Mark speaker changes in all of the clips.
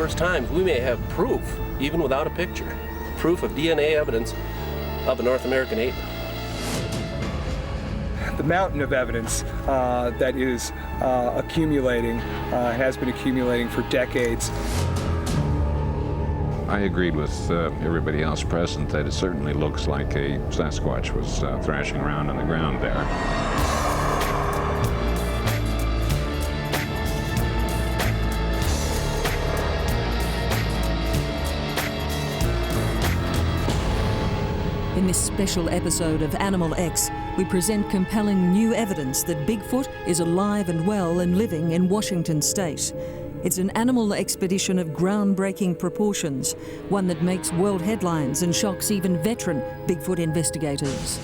Speaker 1: first times we may have proof, even without a picture, proof of DNA evidence of a North American ape.
Speaker 2: The mountain of evidence that is accumulating, has been accumulating for decades.
Speaker 3: I agreed with everybody else present that it certainly looks like a Sasquatch was thrashing around on the ground there.
Speaker 4: In this special episode of Animal X, we present compelling new evidence that Bigfoot is alive and well and living in Washington state. It's an animal expedition of groundbreaking proportions, one that makes world headlines and shocks even veteran Bigfoot investigators.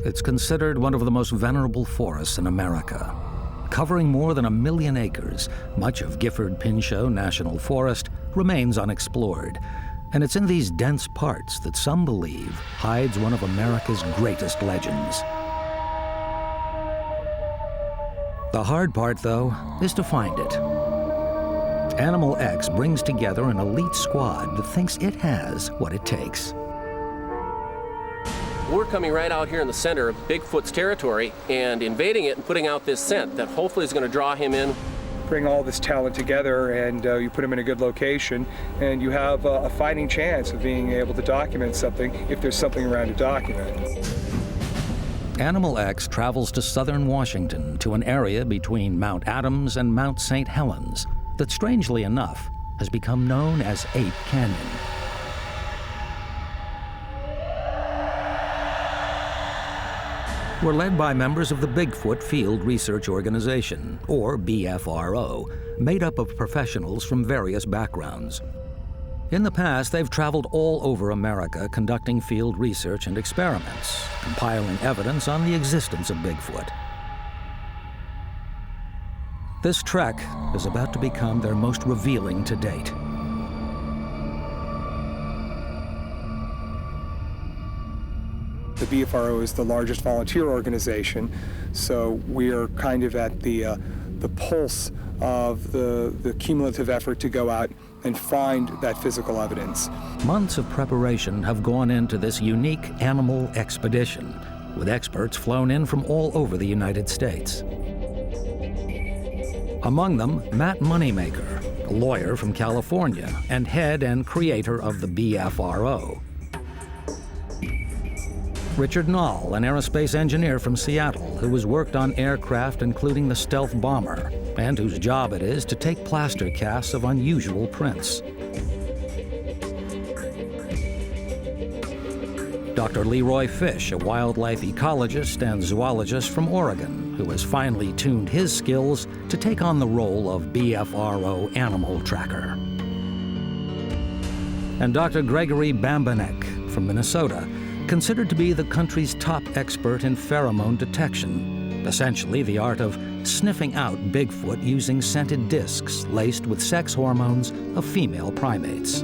Speaker 5: It's considered one of the most venerable forests in America. Covering more than 1 million acres, much of Gifford Pinchot National Forest remains unexplored. And it's in these dense parts that some believe hides one of America's greatest legends. The hard part, though, is to find it. Animal X brings together an elite squad that thinks it has what it takes.
Speaker 1: We're coming right out here in the center of Bigfoot's territory and invading it and putting out this scent that hopefully is going to draw him in.
Speaker 2: Bring all this talent together and you put them in a good location and you have a fighting chance of being able to document something if there's something around to document.
Speaker 5: Animal X travels to southern Washington to an area between Mount Adams and Mount St. Helens that, strangely enough, has become known as Ape Canyon. We're led by members of the Bigfoot Field Research Organization, or BFRO, made up of professionals from various backgrounds. In the past, they've traveled all over America conducting field research and experiments, compiling evidence on the existence of Bigfoot. This trek is about to become their most revealing to date.
Speaker 2: The BFRO is the largest volunteer organization, so we are kind of at the pulse of the cumulative effort to go out and find that physical evidence.
Speaker 5: Months of preparation have gone into this unique Animal X-pedition, with experts flown in from all over the United States. Among them, Matt Moneymaker, a lawyer from California and head and creator of the BFRO. Richard Knoll, an aerospace engineer from Seattle who has worked on aircraft including the stealth bomber, and whose job it is to take plaster casts of unusual prints. Dr. Leroy Fish, a wildlife ecologist and zoologist from Oregon, who has finally tuned his skills to take on the role of BFRO animal tracker. And Dr. Gregory Bambanek from Minnesota, considered to be the country's top expert in pheromone detection, essentially the art of sniffing out Bigfoot using scented discs laced with sex hormones of female primates.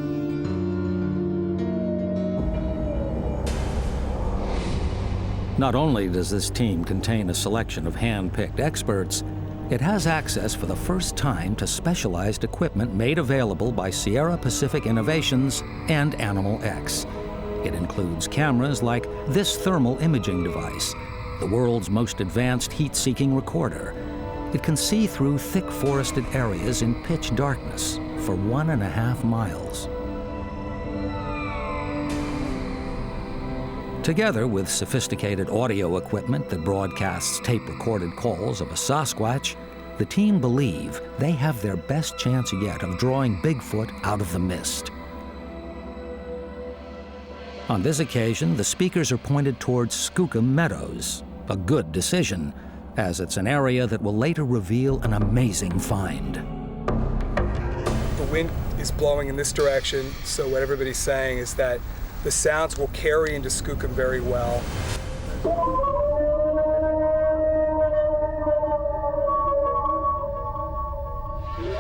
Speaker 5: Not only does this team contain a selection of hand-picked experts, it has access for the first time to specialized equipment made available by Sierra Pacific Innovations and Animal X. It includes cameras like this thermal imaging device, the world's most advanced heat-seeking recorder. It can see through thick forested areas in pitch darkness for 1.5 miles. Together with sophisticated audio equipment that broadcasts tape-recorded calls of a Sasquatch, the team believe they have their best chance yet of drawing Bigfoot out of the mist. On this occasion, the speakers are pointed towards Skookum Meadows, a good decision, as it's an area that will later reveal an amazing find.
Speaker 2: The wind is blowing in this direction, so what everybody's saying is that the sounds will carry into Skookum very well.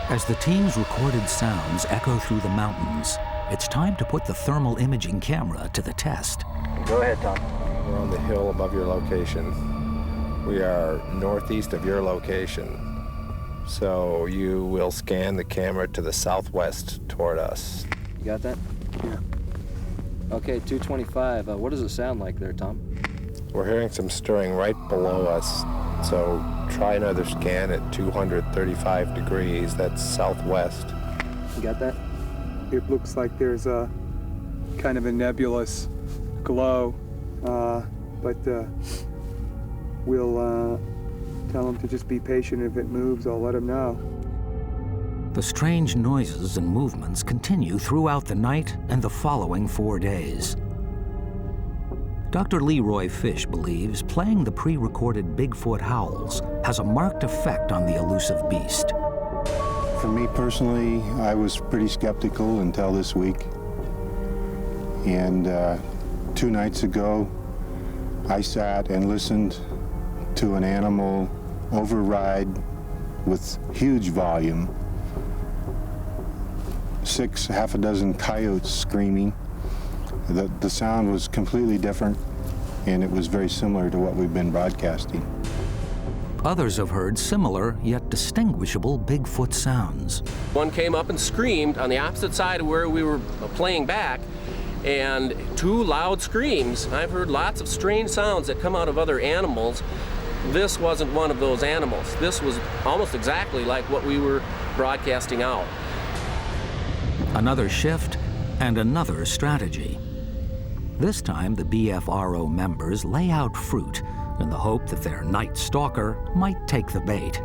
Speaker 5: As the team's recorded sounds echo through the mountains, it's time to put the thermal imaging camera to the test.
Speaker 6: Go ahead, Tom.
Speaker 7: We're on the hill above your location.
Speaker 6: We are northeast of your location. So you will scan the camera to the southwest toward us.
Speaker 7: You got that?
Speaker 2: Yeah.
Speaker 7: Okay, 225. What does it sound like there, Tom?
Speaker 6: We're hearing some stirring right below us. So try another scan at 235 degrees. That's southwest.
Speaker 7: You got that?
Speaker 2: It looks like there's a kind of a nebulous glow, but we'll tell him to just be patient. If it moves, I'll let him know.
Speaker 5: The strange noises and movements continue throughout the night and the following 4 days. Dr. Leroy Fish believes playing the pre-recorded Bigfoot howls has a marked effect on the elusive beast.
Speaker 8: For me personally, I was pretty skeptical until this week. And 2 nights ago, I sat and listened to an animal override with huge volume. Half a dozen coyotes screaming. The sound was completely different, and it was very similar to what we've been broadcasting.
Speaker 5: Others have heard similar yet distinguishable Bigfoot sounds.
Speaker 1: One came up and screamed on the opposite side of where we were playing back, and 2 loud screams. I've heard lots of strange sounds that come out of other animals. This wasn't one of those animals. This was almost exactly like what we were broadcasting out.
Speaker 5: Another shift and another strategy. This time, the BFRO members lay out fruit in the hope that their night stalker might take the bait.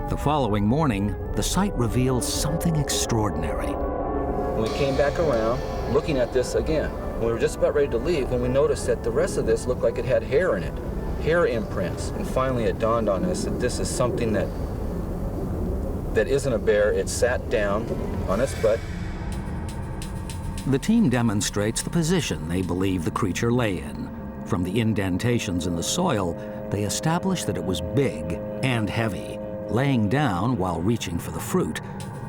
Speaker 5: The following morning, the site reveals something extraordinary.
Speaker 7: When we came back around, looking at this again, we were just about ready to leave when we noticed that the rest of this looked like it had hair in it, hair imprints. And finally it dawned on us that this is something that isn't a bear. It sat down on its butt.
Speaker 5: The team demonstrates the position they believe the creature lay in. From the indentations in the soil, they establish that it was big and heavy, laying down while reaching for the fruit.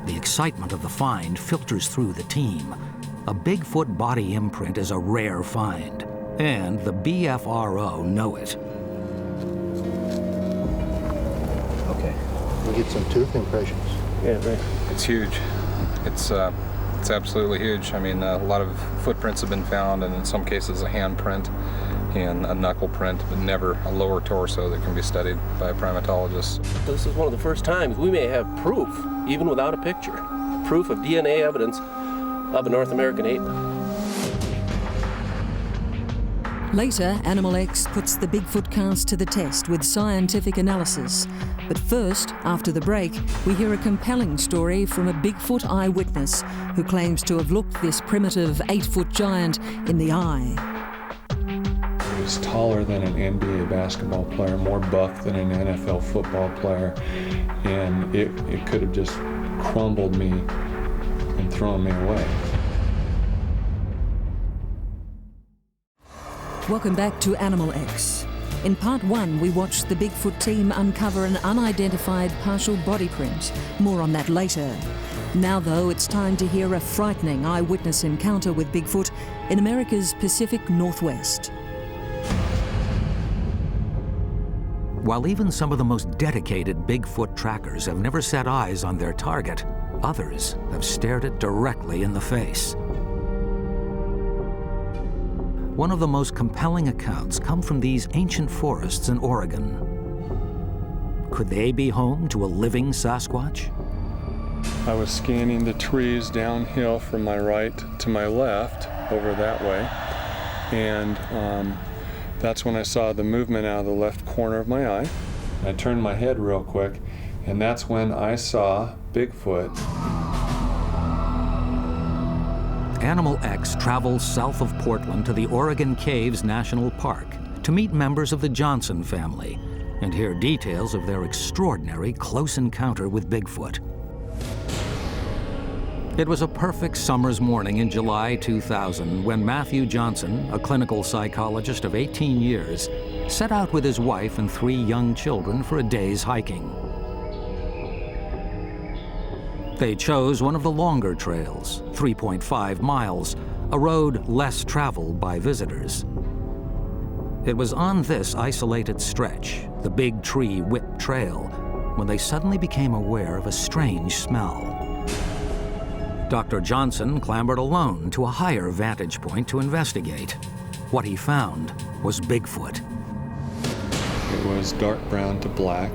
Speaker 5: The excitement of the find filters through the team. A Bigfoot body imprint is a rare find, and the BFRO know it.
Speaker 7: Okay.
Speaker 8: We get some tooth impressions.
Speaker 1: Yeah, right.
Speaker 9: It's huge. It's absolutely huge. I mean, a lot of footprints have been found, and in some cases a handprint and a knuckle print, but never a lower torso that can be studied by a primatologist.
Speaker 1: This is one of the first times we may have proof, even without a picture, proof of DNA evidence of a North American ape.
Speaker 4: Later, Animal X puts the Bigfoot cast to the test with scientific analysis. But first, after the break, we hear a compelling story from a Bigfoot eyewitness who claims to have looked this primitive 8-foot giant in the eye.
Speaker 10: He was taller than an NBA basketball player, more buff than an NFL football player, and it could have just crumbled me and thrown me away.
Speaker 4: Welcome back to Animal X. In part 1, we watched the Bigfoot team uncover an unidentified partial body print. More on that later. Now, though, it's time to hear a frightening eyewitness encounter with Bigfoot in America's Pacific Northwest.
Speaker 5: While even some of the most dedicated Bigfoot trackers have never set eyes on their target, others have stared it directly in the face. One of the most compelling accounts come from these ancient forests in Oregon. Could they be home to a living Sasquatch?
Speaker 10: I was scanning the trees downhill from my right to my left, over that way, and that's when I saw the movement out of the left corner of my eye. I turned my head real quick, and that's when I saw Bigfoot.
Speaker 5: Animal X travels south of Portland to the Oregon Caves National Park to meet members of the Johnson family and hear details of their extraordinary close encounter with Bigfoot. It was a perfect summer's morning in July 2000 when Matthew Johnson, a clinical psychologist of 18 years, set out with his wife and 3 young children for a day's hiking. They chose one of the longer trails, 3.5 miles, a road less traveled by visitors. It was on this isolated stretch, the Big Tree Whip Trail, when they suddenly became aware of a strange smell. Dr. Johnson clambered alone to a higher vantage point to investigate. What he found was Bigfoot.
Speaker 10: It was dark brown to black.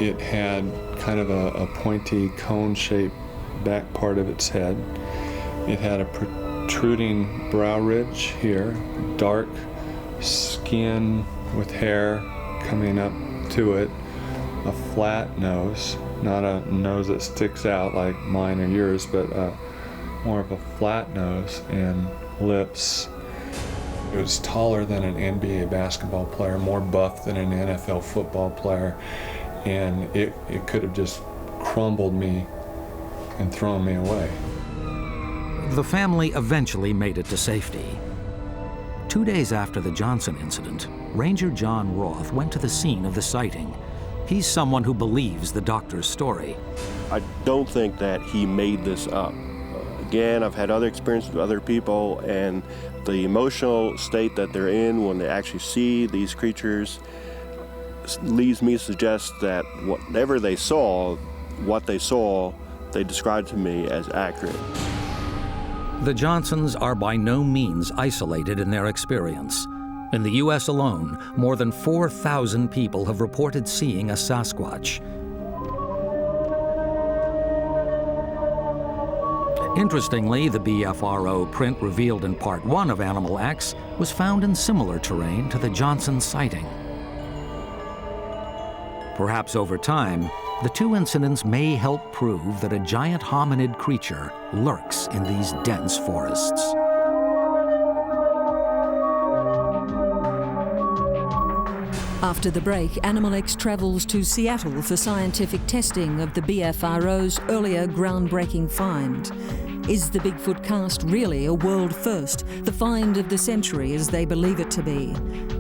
Speaker 10: It had kind of a pointy cone-shaped back part of its head. It had a protruding brow ridge here, dark skin with hair coming up to it, a flat nose, not a nose that sticks out like mine or yours, but more of a flat nose, and lips. It was taller than an NBA basketball player, more buff than an NFL football player, and it could have just crumbled me and thrown me away.
Speaker 5: The family eventually made it to safety. 2 days after the Johnson incident, Ranger John Roth went to the scene of the sighting. He's someone who believes the doctor's story.
Speaker 11: I don't think that he made this up. Again, I've had other experiences with other people, and the emotional state that they're in when they actually see these creatures leads me to suggest that whatever they saw, what they saw, they described to me as accurate.
Speaker 5: The Johnsons are by no means isolated in their experience. In the U.S. alone, more than 4,000 people have reported seeing a Sasquatch. Interestingly, the BFRO print revealed in Part 1 of Animal X was found in similar terrain to the Johnson sighting. Perhaps over time, the two incidents may help prove that a giant hominid creature lurks in these dense forests.
Speaker 4: After the break, Animal X travels to Seattle for scientific testing of the BFRO's earlier groundbreaking find. Is the Bigfoot cast really a world first, the find of the century as they believe it to be?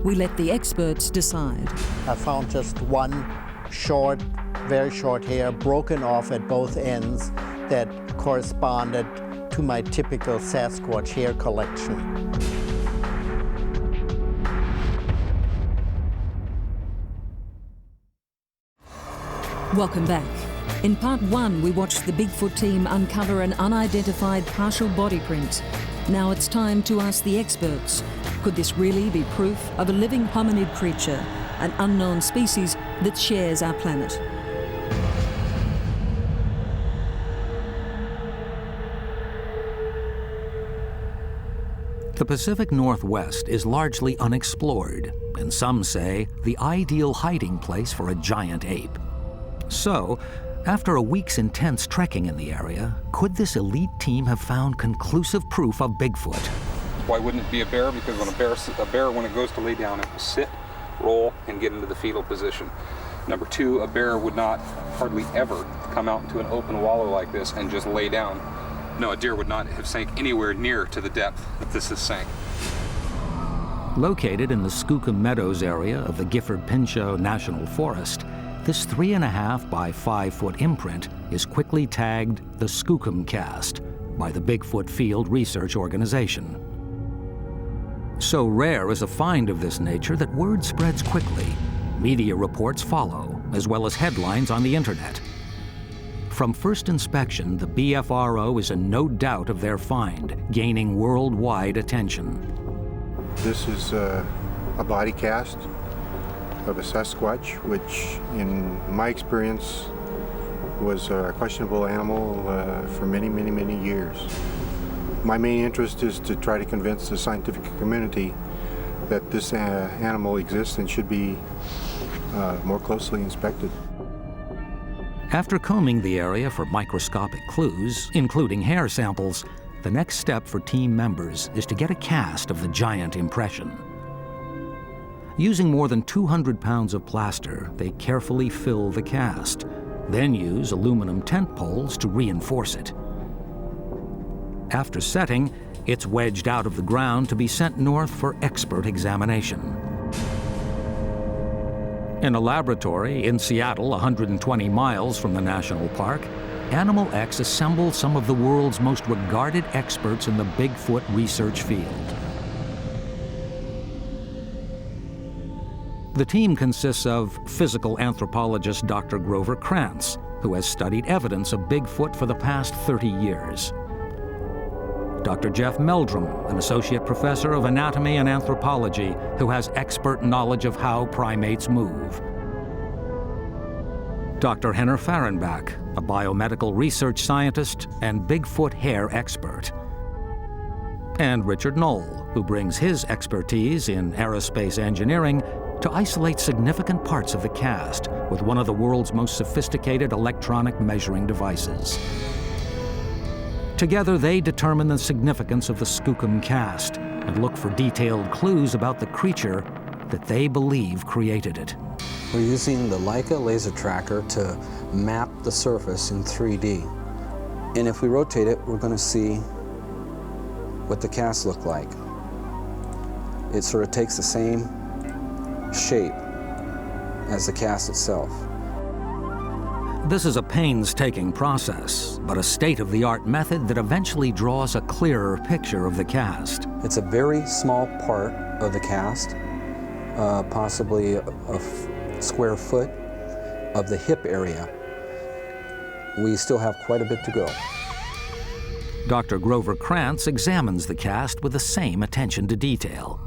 Speaker 4: We let the experts decide.
Speaker 12: I found just one short, very short hair broken off at both ends that corresponded to my typical Sasquatch hair collection.
Speaker 4: Welcome back. In Part 1, we watched the Bigfoot team uncover an unidentified partial body print. Now it's time to ask the experts, could this really be proof of a living hominid creature, an unknown species that shares our planet?
Speaker 5: The Pacific Northwest is largely unexplored, and some say the ideal hiding place for a giant ape. So, after a week's intense trekking in the area, could this elite team have found conclusive proof of Bigfoot?
Speaker 9: Why wouldn't it be a bear? Because when a bear, when it goes to lay down, it will sit, roll, and get into the fetal position. Number two, a bear would not hardly ever come out into an open wallow like this and just lay down. No, a deer would not have sank anywhere near to the depth that this has sank.
Speaker 5: Located in the Skookum Meadows area of the Gifford Pinchot National Forest, this 3.5 by 5 foot imprint is quickly tagged the Skookum Cast by the Bigfoot Field Research Organization. So rare is a find of this nature that word spreads quickly. Media reports follow, as well as headlines on the internet. From first inspection, the BFRO is in no doubt of their find, gaining worldwide attention.
Speaker 8: This is a body cast of a Sasquatch, which in my experience was a questionable animal for many, many, many years. My main interest is to try to convince the scientific community that this animal exists and should be more closely inspected.
Speaker 5: After combing the area for microscopic clues, including hair samples, the next step for team members is to get a cast of the giant impression. Using more than 200 pounds of plaster, they carefully fill the cast, then use aluminum tent poles to reinforce it. After setting, it's wedged out of the ground to be sent north for expert examination. In a laboratory in Seattle, 120 miles from the national park, Animal X assembled some of the world's most regarded experts in the Bigfoot research field. The team consists of physical anthropologist Dr. Grover Krantz, who has studied evidence of Bigfoot for the past 30 years. Dr. Jeff Meldrum, an associate professor of anatomy and anthropology, who has expert knowledge of how primates move. Dr. Henner Fahrenbach, a biomedical research scientist and Bigfoot hair expert. And Richard Knoll, who brings his expertise in aerospace engineering to isolate significant parts of the cast with one of the world's most sophisticated electronic measuring devices. Together, they determine the significance of the Skookum Cast and look for detailed clues about the creature that they believe created it.
Speaker 13: We're using the Leica laser tracker to map the surface in 3D. And if we rotate it, we're going to see what the cast looked like. It sort of takes the same shape as the cast itself.
Speaker 5: This is a painstaking process, but a state-of-the-art method that eventually draws a clearer picture of the cast.
Speaker 13: It's a very small part of the cast, possibly a square foot of the hip area. We still have quite a bit to go.
Speaker 5: Dr. Grover Krantz examines the cast with the same attention to detail.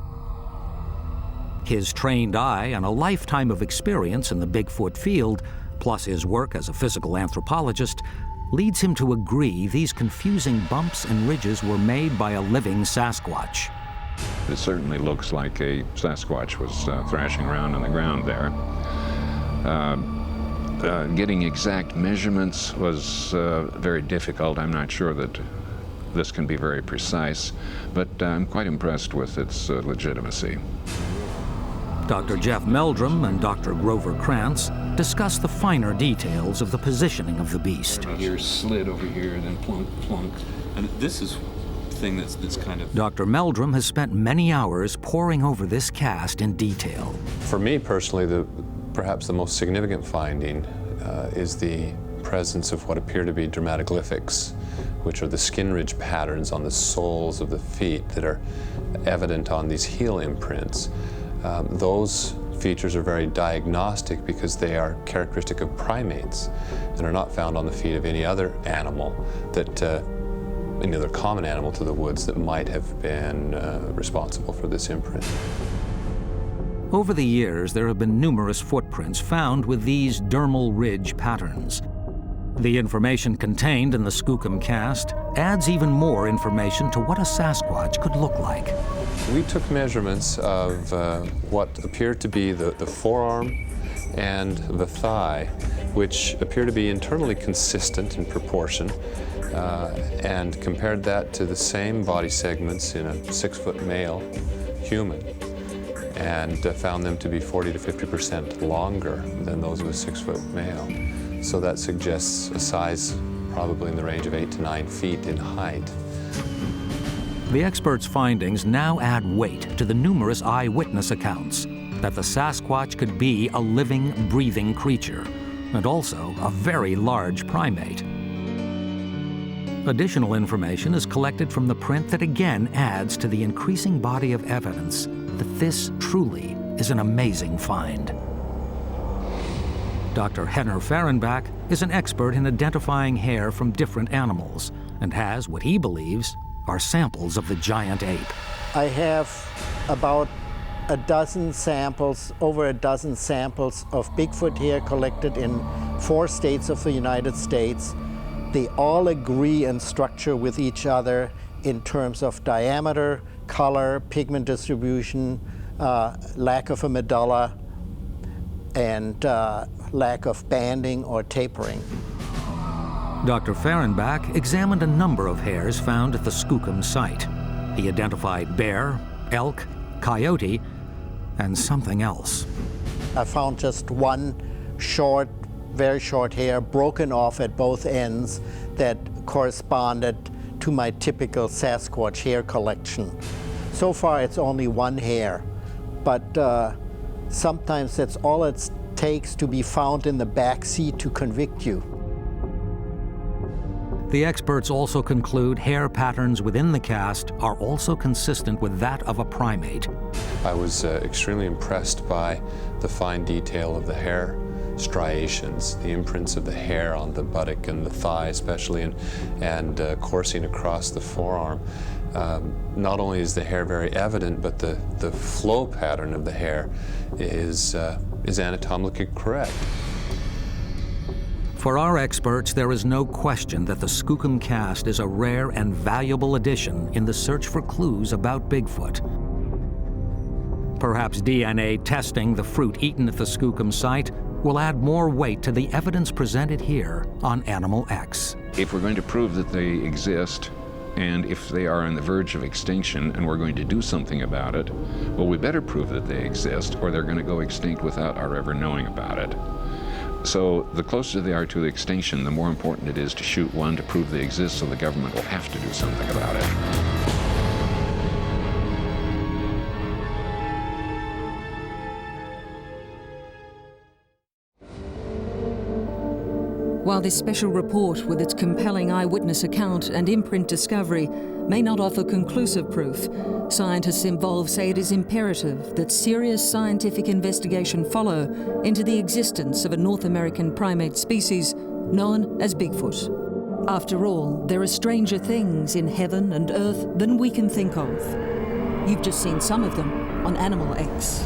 Speaker 5: His trained eye and a lifetime of experience in the Bigfoot field, plus his work as a physical anthropologist, leads him to agree these confusing bumps and ridges were made by a living Sasquatch.
Speaker 3: It certainly looks like a Sasquatch was thrashing around on the ground there. Getting exact measurements was very difficult. I'm not sure that this can be very precise, but I'm quite impressed with its legitimacy.
Speaker 5: Dr. Jeff Meldrum and Dr. Grover Krantz discuss the finer details of the positioning of the beast.
Speaker 14: Here's slid over here and then plunk, plunk. And this is the thing that's kind of...
Speaker 5: Dr. Meldrum has spent many hours poring over this cast in detail.
Speaker 15: For me personally, perhaps the most significant finding is the presence of what appear to be dermatoglyphics, which are the skin ridge patterns on the soles of the feet that are evident on these heel imprints. Those features are very diagnostic because they are characteristic of primates and are not found on the feet of any other animal any other common animal to the woods that might have been responsible for this imprint.
Speaker 5: Over the years, there have been numerous footprints found with these dermal ridge patterns. The information contained in the Skookum Cast adds even more information to what a Sasquatch could look like.
Speaker 15: We took measurements of what appeared to be the forearm and the thigh, which appear to be internally consistent in proportion, and compared that to the same body segments in a 6-foot male human, and found them to be 40 to 50% longer than those of a 6-foot male. So that suggests a size probably in the range of 8 to 9 feet in height.
Speaker 5: The experts' findings now add weight to the numerous eyewitness accounts that the Sasquatch could be a living, breathing creature, and also a very large primate. Additional information is collected from the print that again adds to the increasing body of evidence that this truly is an amazing find. Dr. Henner Fahrenbach is an expert in identifying hair from different animals and has what he believes are samples of the giant ape.
Speaker 12: I have about a dozen samples, over a dozen samples of Bigfoot hair collected in 4 states of the United States. They all agree in structure with each other in terms of diameter, color, pigment distribution, lack of a medulla, and lack of banding or tapering.
Speaker 5: Dr. Fahrenbach examined a number of hairs found at the Skookum site. He identified bear, elk, coyote, and something else.
Speaker 12: I found just one short, very short hair broken off at both ends that corresponded to my typical Sasquatch hair collection. So far it's only one hair, but sometimes that's all it takes to be found in the back seat to convict you.
Speaker 5: The experts also conclude hair patterns within the cast are also consistent with that of a primate.
Speaker 15: I was extremely impressed by the fine detail of the hair striations, the imprints of the hair on the buttock and the thigh especially, and coursing across the forearm. Not only is the hair very evident, but the flow pattern of the hair is anatomically correct.
Speaker 5: For our experts, there is no question that the Skookum Cast is a rare and valuable addition in the search for clues about Bigfoot. Perhaps DNA testing the fruit eaten at the Skookum site will add more weight to the evidence presented here on Animal X.
Speaker 3: If we're going to prove that they exist, and if they are on the verge of extinction and we're going to do something about it, well, we better prove that they exist or they're going to go extinct without our ever knowing about it. So the closer they are to the extinction, the more important it is to shoot one to prove they exist, so the government will have to do something about it.
Speaker 4: While this special report, with its compelling eyewitness account and imprint discovery, may not offer conclusive proof, scientists involved say it is imperative that serious scientific investigation follow into the existence of a North American primate species known as Bigfoot. After all, there are stranger things in heaven and earth than we can think of. You've just seen some of them on Animal X.